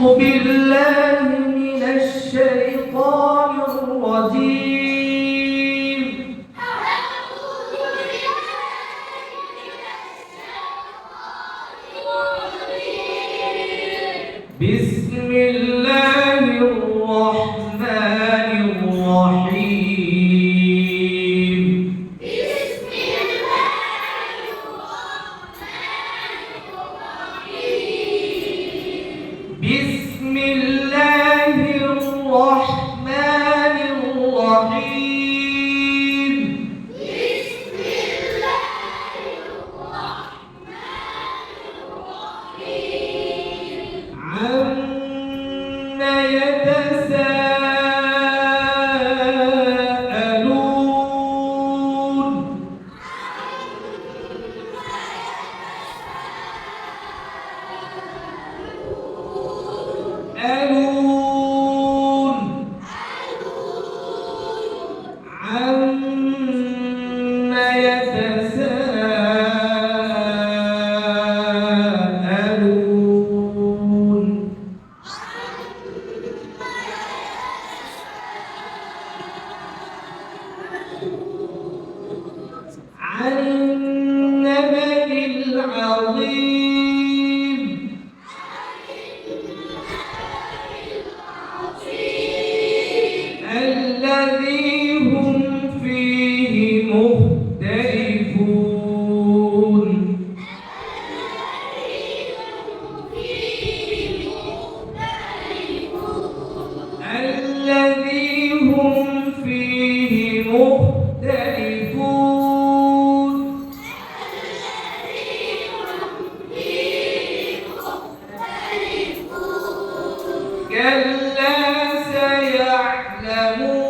بالله من الشيطان الرجيم بسم الله الرحمن الرحيم بسم الله الرحمن الرحيم عما يتساءلون عما يتساءلون عن النبأ العظيم الذي هم فيه مختلفون الذي هم فيه مختلفون كلا سيعلمون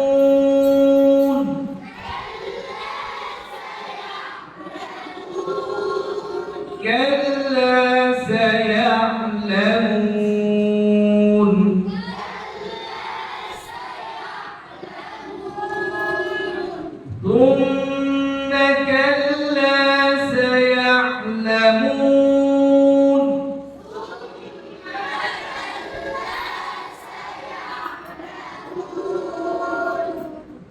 كلا سيعلمون ثم كلا سيعلمون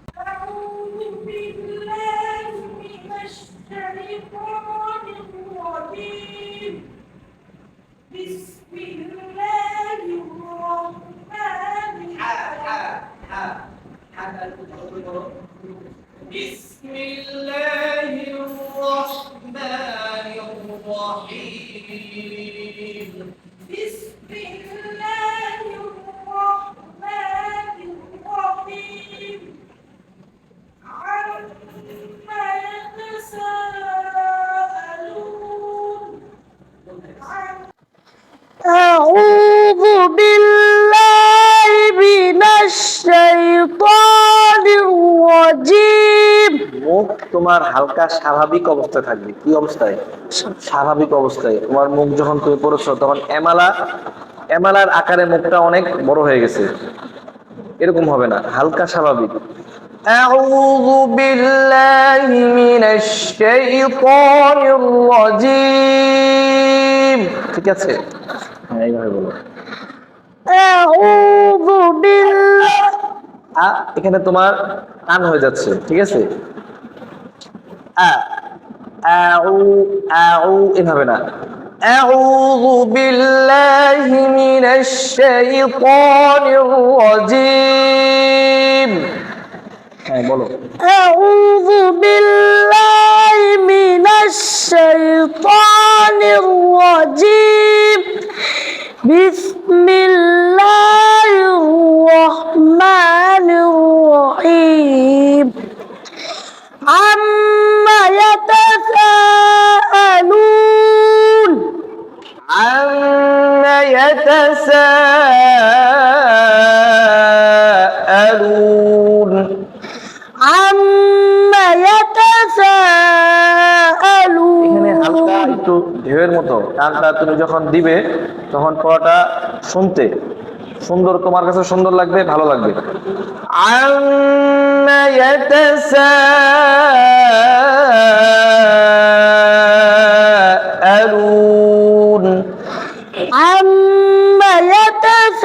أعوذ بالله من الشيطان الرجيم بسم الله الرحمن الرحيم بسم الله الرحمن الرحيم بسم الله الرحمن الرحيم عما يتساءلون أعوذ بالله من الشيطان الرجيم মুখ তোমার হালকা স্বাভাবিক অবস্থায় থাকবে। কি অবস্থায়? স্বাভাবিক অবস্থায়। তোমার মুখ যখন তুমি পড়ছো তখন এমালার আকারে মুখটা অনেক বড় হয়ে গেছে, এরকম হবে না, হালকা স্বাভাবিক। আউযু বিল্লাহি মিনাশ শাইতানির রাজীম। ঠিক আছে, হ্যাঁ এইভাবে বলো। আউযু বিল্লাহি এখানে তোমার টান হয়ে যাচ্ছে, ঠিক আছে? এভাবে না। আউযু বিল্লাহি মিনাশ শাইতানির রাজীম। হ্যাঁ বলো। আউযু বিল্লাহি মিনাশ শাইতানির রাজীম বিসমিল্লাহির রহমানির রহিম عما يتساءلون عما يتساءلون عما يتساءلون এখানে হালকা একটু ঢেউয়ের মতো টানটা তুমি যখন দিবে তখন পড়াটা শুনতে সুন্দর, তোমার কাছে সুন্দর লাগবে, ভালো লাগবে। عما يتساءلون عما يتساءلون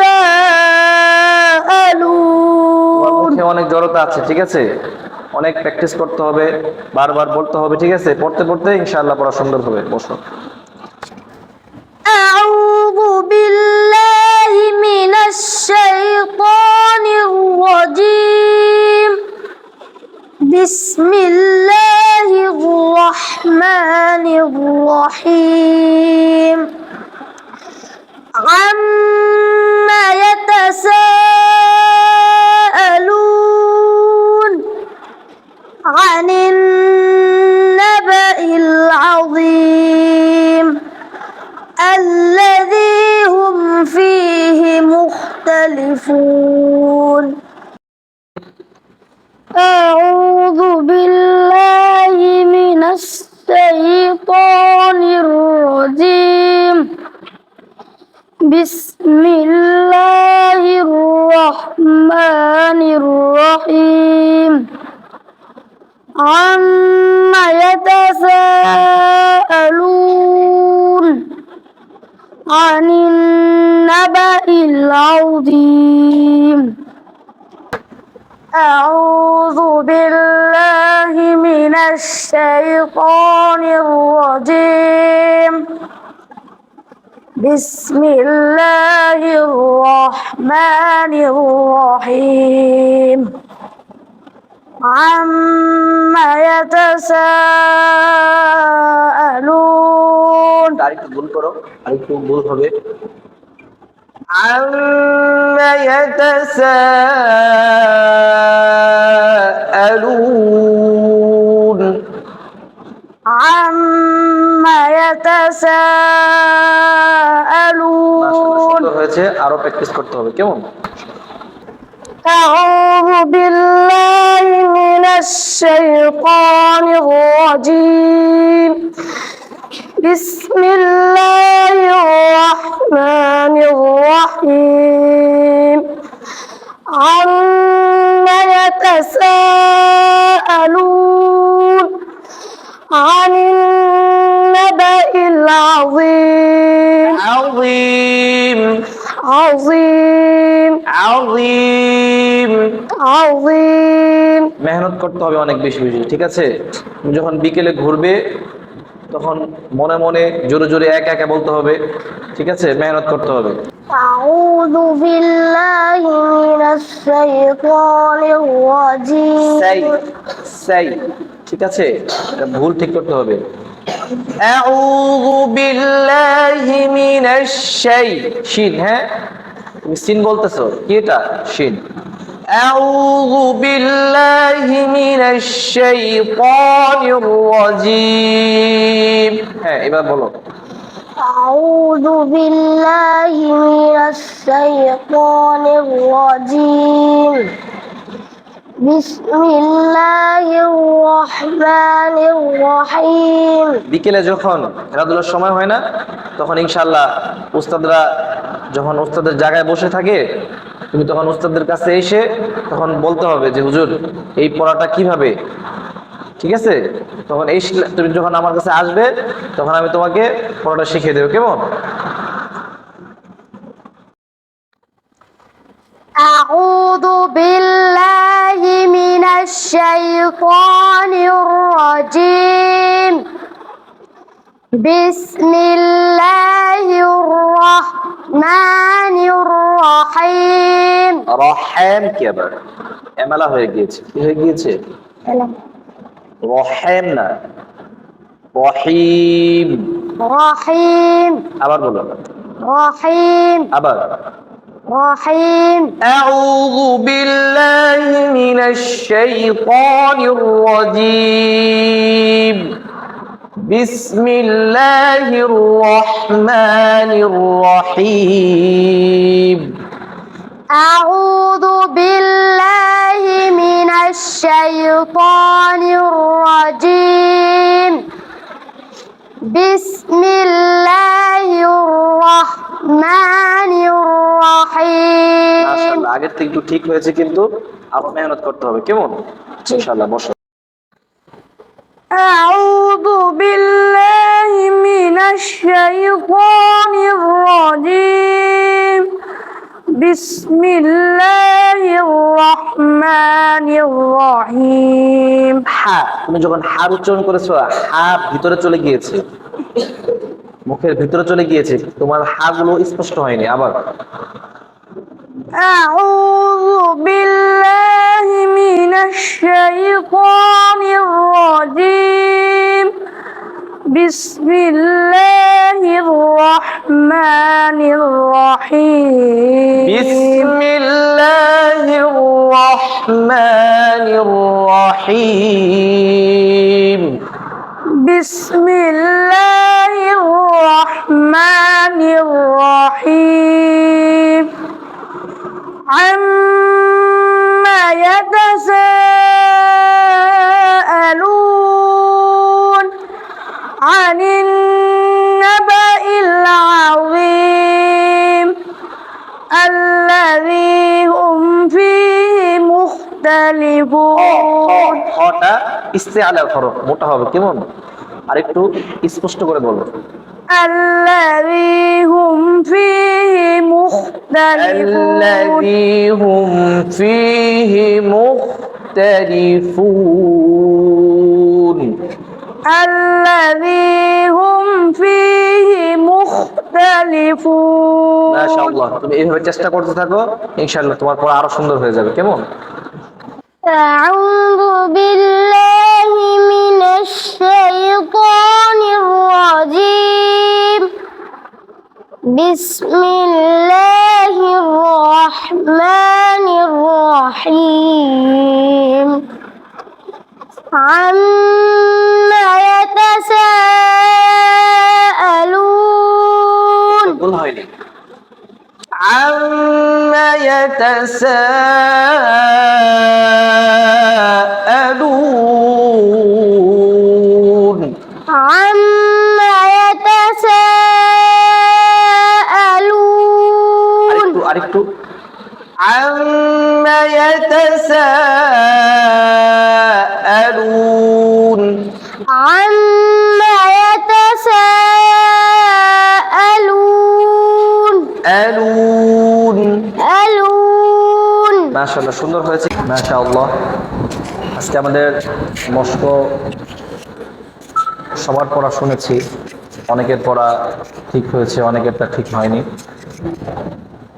আছে, ঠিক আছে? অনেক প্র্যাকটিস করতে হবে, বারবার বলতে হবে, ঠিক আছে? পড়তে পড়তে ইনশাআল্লাহ পড়া সুন্দর হবে। বসো। أعوذ بالله من الشيطان الرجيم بسم الله الرحمن الرحيم عما يتساءلون عن النبأ العظيم الذي هم فيه مختلفون أعوذ بالله من الشيطان الرجيم بسم الله الرحمن الرحيم عما يتساءلون عن النبأ العظيم أعوذ بالله من الشيطان الرجيم بسم الله الرحمن الرحيم عما يتساءلون আরেকটু ভুল করো, আরেকটু ভুল হবে। عما يتساءلون عما يتساءلون সুন্দর হয়েছে, আরো প্র্যাকটিস করতে হবে, কেমন? أعوذ بالله من الشيطان الرجيم بسم الله الرحمن الرحيم عما يتساءلون عن النبأ العظيم عظيم عظيم عظيم عظيم মেহনত করতে হবে অনেক বেশি বেশি, ঠিক আছে? তুমি যখন বিকেলে ঘুরবে তখন মনে মনে জোরে জোরে একা একা বলতে হবে, ঠিক আছে? মেহনত করতে হবে। أعوذ بالله من الشيطان সাই الرجيم সাই, ঠিক আছে? এটা ভুল ঠিক করতে হবে। আউযু বিল্লাহি মিনাশ শাই, শিন, হ্যাঁ তুমি সিন বলতেছো, কি এটা? শিন। আউযু বিল্লাহি মিনাশ শাইতানির রাজীম, হ্যাঁ এবার বলো। أعوذ بالله من الشيطان الرجيم بسم الله الرحمن الرحيم বিকেলে যখন খেলাধুলার সময় হয় না, তখন ইনশাআল্লাহ উস্তাদরা যখন উস্তাদের জায়গায় বসে থাকে, তুমি তখন উস্তাদের কাছে এসে তখন বলতে হবে যে হুজুর এই পড়াটা কিভাবে, ঠিক আছে? তখন তুমি যখন আমার কাছে আসবে তখন আমি তোমাকে পড়াটা শিখিয়ে দেবো, কেমন? أعوذ بالله من الشيطان الرجيم بسم الله الرحمن الرحيم রহমান কি আবার এমালা হয়ে গিয়েছে, কি হয়ে গিয়েছে? রহমান না, রহিম। رحيم আবার বলো, رحيم আবার। رحيم أعوذ بالله من الشيطان الرجيم بسم الله الرحمن الرحيم أعوذ بالله من الشيطان الرجيم بسم الله الرحمن الرحيم মাশাআল্লাহ, আগের থেকে একটু ঠিক হয়েছে, কিন্তু আরো মেহনত করতে হবে, কেমন? ইনশাআল্লাহ বসো। أعوذ بالله من الشيطان الرجيم বিসমিল্লাহির রহমানির রহিম। হা, তুমি যখন হার উচ্চারণ করেছো হা ভিতরে চলে গিয়েছে, মুখের ভিতরে চলে গিয়েছে, তোমার হা গুলো স্পষ্ট হয়নি। আবার আউযু বিল্লাহি মিনাশ শাইতানির রাজীম। বিসমিল্লাহির রহমানির রহিম। বিসমিল্লাহির রহমানির রহিম। বিসমিল্লাহির রহমানির রহিম। عما يتساءلون عن النبأ العظيم الذي هم فيه مختلفون। ওটা ইস্তেআলার হরফ, মোটা হবে কেমন, আর একটু স্পষ্ট করে বলবো। الذي هم فيه مختلفون الذي هم فيه مختلفون الذي هم فيه مختلفون। মাশাআল্লাহ, তুমি এইভাবে চেষ্টা করতে থাকো, ইনশাআল্লাহ তোমার পড়া আরো সুন্দর হয়ে যাবে। কেমন? أعوذ بالله من الشيطان الرجيم. بسم الله الرحمن الرحيم. عما يتساءلون ভুল হয়নি। عما يتساءلون عما يتساءلون আরেকটু عما يتساءلون عما يتساءلون ألون ألون। মাশাআল্লাহ, সুন্দর হয়েছে মাশাআল্লাহ। আজকে আমাদের মস্ক সবার পড়া শুনেছি, অনেকের পড়া ঠিক হয়েছে, অনেকেরটা ঠিক হয়নি।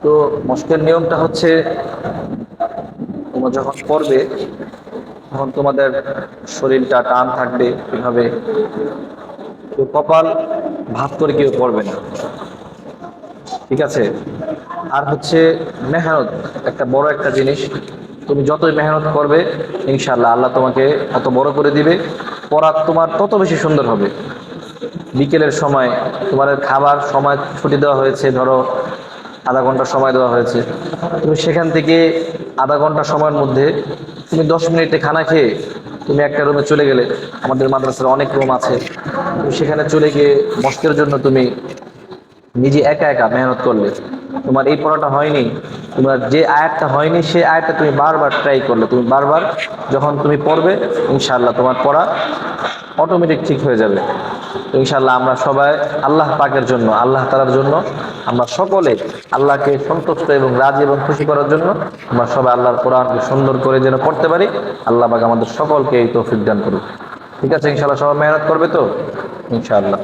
তো মস্কের নিয়মটা হচ্ছে, তোমরা যখন পড়বে তখন তোমাদের শরীরটা টান থাকবে, এভাবে কেউ কপাল ভাত করে কেউ পড়বে না, ঠিক আছে? আর হচ্ছে মেহনত একটা বড় একটা জিনিস, তুমি যতই মেহনত করবে ইনশাআল্লাহ আল্লাহ তোমাকে তত বড় করে দিবে, পড়া তোমার তত বেশি সুন্দর হবে। বিকেলের সময় তোমার খাবার সময় ছুটি দেওয়া হয়েছে, ধরো আধা ঘন্টা সময় দেওয়া হয়েছে, তুমি সেখান থেকে আধা ঘন্টা সময়ের মধ্যে তুমি 10 মিনিটে খানা খেয়ে তুমি একটা রুমে চলে গেলে, আমাদের মাদ্রাসার অনেক রুম আছে, তুমি সেখানে চলে গিয়ে মস্কের জন্য তুমি নিজে একা একা মেহনত করলে, তোমার এই পড়াটা হয়নি, তোমার যে আয়াতটা হয়নি সেই আয়াতটা তুমি বারবার ট্রাই করলে, তুমি বারবার যখন তুমি পড়বে ইনশাআল্লাহ তোমার পড়া অটোমেটিক ঠিক হয়ে যাবে। তো ইনশাআল্লাহ আমরা সবাই আল্লাহ পাকের জন্য, আল্লাহ তাআলার জন্য, আমরা সকলে আল্লাহকে সন্তুষ্ট এবং রাজি এবং খুশি করার জন্য আমরা সবাই আল্লাহর কোরআনকে সুন্দর করে যেন পড়তে পারি, আল্লাহ পাক আমাদের সকলকে এই তৌফিক দান করুক। ঠিক আছে, ইনশাআল্লাহ সবাই মেহনত করবে তো ইনশাআল্লাহ।